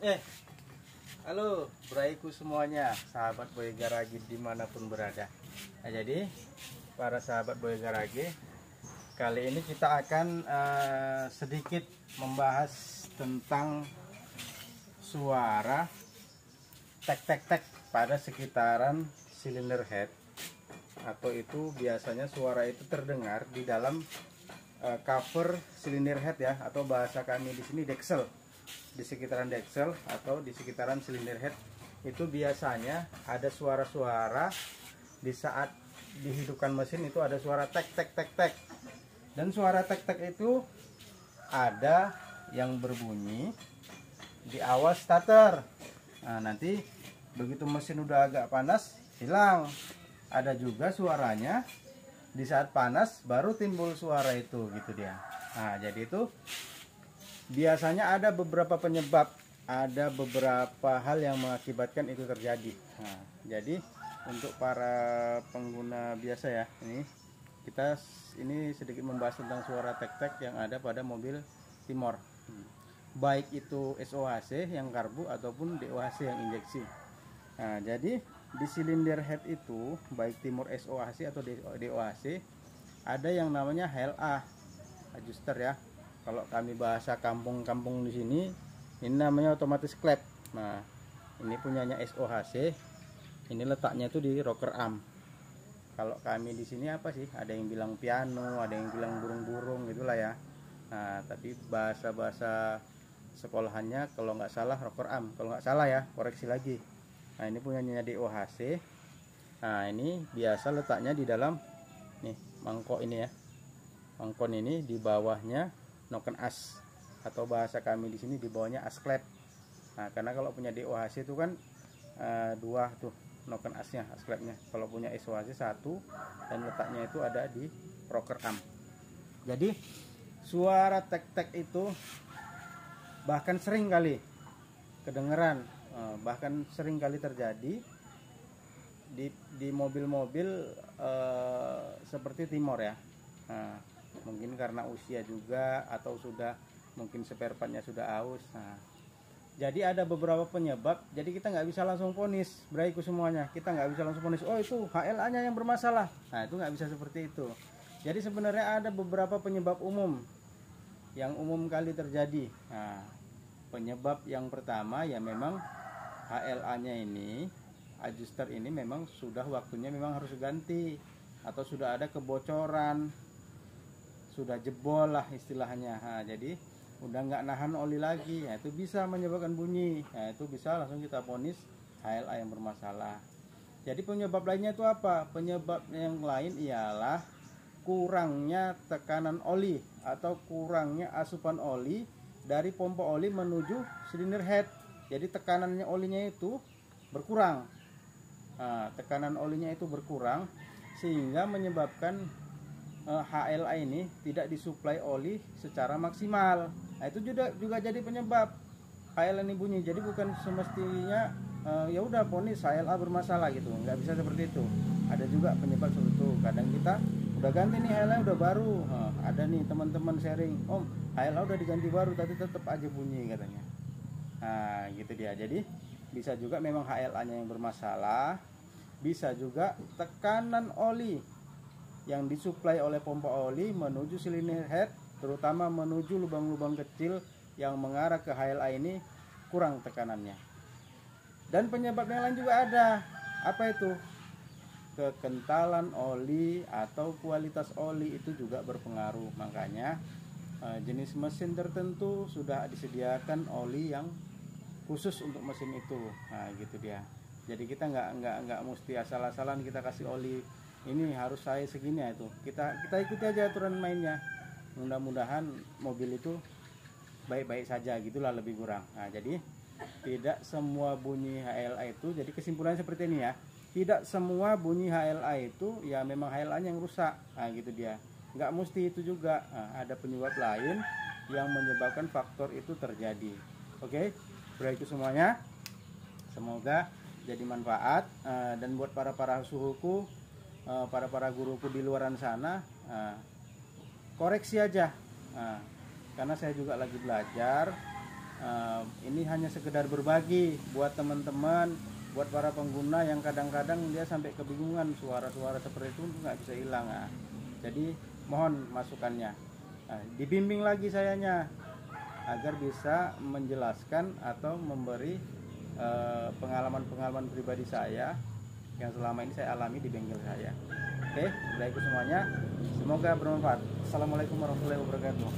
Eh, halo braiku semuanya, sahabat Boy Garage dimanapun berada. Nah, jadi para sahabat Boy Garage, kali ini kita akan sedikit membahas tentang suara tek pada sekitaran silinder head, atau itu biasanya suara itu terdengar di dalam cover silinder head ya, atau bahasa kami di sini deksel. Di sekitaran deksel atau di sekitaran silinder head itu biasanya ada suara-suara di saat dihidupkan mesin, itu ada suara tek. Dan suara tek itu ada yang berbunyi di awal starter. Nah, nanti begitu mesin udah agak panas hilang. Ada juga suaranya di saat panas baru timbul suara itu, gitu dia. Nah, jadi itu biasanya ada beberapa penyebab, ada beberapa hal yang mengakibatkan itu terjadi. Nah, jadi untuk para pengguna biasa ya, kita sedikit membahas tentang suara tek yang ada pada mobil Timor, baik itu SOHC yang karbu ataupun DOHC yang injeksi. Nah, jadi di silinder head itu baik Timor SOHC atau DOHC ada yang namanya HLA adjuster ya. Kalau kami bahasa kampung-kampung di sini, ini namanya otomatis klep. Nah, ini punyanya SOHC. Ini letaknya itu di rocker arm. Kalau kami di sini apa sih? Ada yang bilang piano, ada yang bilang burung-burung gitulah ya. Nah, tapi bahasa-bahasa sekolahannya kalau nggak salah rocker arm. Kalau nggak salah ya, koreksi lagi. Nah, ini punyanya DOHC. Nah, ini biasa letaknya di dalam nih mangkok ini ya. Mangkok ini di bawahnya noken as, atau bahasa kami di sini di bawahnya as klep. Nah, karena kalau punya DOHC itu kan dua tuh noken asnya, as klepnya. Kalau punya SOHC satu, dan letaknya itu ada di rocker arm. Jadi suara tek itu bahkan sering kali kedengeran, bahkan sering kali terjadi di mobil-mobil seperti Timor ya. Nah, mungkin karena usia juga, atau sudah mungkin spare partnya sudah aus. Nah, jadi ada beberapa penyebab. Jadi kita nggak bisa langsung vonis, braiku semuanya, kita nggak bisa langsung vonis oh itu HLA nya yang bermasalah. Nah, itu nggak bisa seperti itu. Jadi sebenarnya ada beberapa penyebab umum yang umum kali terjadi. Nah, penyebab yang pertama ya memang HLA nya ini, adjuster ini memang sudah waktunya memang harus ganti, atau sudah ada kebocoran, sudah jebol lah istilahnya. Nah, jadi udah nggak nahan oli lagi. Nah, itu bisa menyebabkan bunyi. Nah, itu bisa langsung kita vonis HLA yang bermasalah. Jadi penyebab lainnya itu apa? Penyebab yang lain ialah kurangnya tekanan oli atau kurangnya asupan oli dari pompa oli menuju silinder head. Jadi tekanannya olinya itu berkurang. Nah, tekanan olinya itu berkurang sehingga menyebabkan HLA ini tidak disuplai oli secara maksimal. Nah, itu juga jadi penyebab HLA ini bunyi. Jadi bukan semestinya ya udah vonis HLA bermasalah gitu, nggak bisa seperti itu. Ada juga penyebab seperti itu. Kadang kita udah ganti nih HLA udah baru, ada nih teman-teman sharing, om HLA udah diganti baru tapi tetap aja bunyi katanya. Nah, gitu dia. Jadi bisa juga memang HLA nya yang bermasalah, bisa juga tekanan oli yang disuplai oleh pompa oli menuju silinder head, terutama menuju lubang-lubang kecil yang mengarah ke HLA ini kurang tekanannya. Dan penyebab yang lain juga ada. Apa itu? Kekentalan oli atau kualitas oli itu juga berpengaruh. Makanya jenis mesin tertentu sudah disediakan oli yang khusus untuk mesin itu. Nah, gitu dia. Jadi kita nggak mesti asal-asalan kita kasih oli ini harus saya segini ya. Itu kita ikuti aja aturan mainnya. Mudah-mudahan mobil itu baik-baik saja, gitulah lebih kurang. Nah, jadi tidak semua bunyi HLA itu, jadi kesimpulannya seperti ini ya, tidak semua bunyi HLA itu ya memang HLA nya yang rusak. Nah, gitu dia, nggak mesti itu juga. Nah, ada penyebab lain yang menyebabkan faktor itu terjadi. Oke, berarti semuanya semoga jadi manfaat, dan buat para suhuku, para guruku di luaran sana, koreksi aja. Karena saya juga lagi belajar, Ini hanya sekedar berbagi buat teman-teman, buat para pengguna yang kadang-kadang dia sampai kebingungan, suara-suara seperti itu nggak bisa hilang. Nah, jadi mohon masukannya. Dibimbing lagi sayanya agar bisa menjelaskan atau memberi pengalaman-pengalaman pribadi saya yang selama ini saya alami di bengkel saya. Oke, baik semuanya. Semoga bermanfaat. Assalamualaikum warahmatullahi wabarakatuh.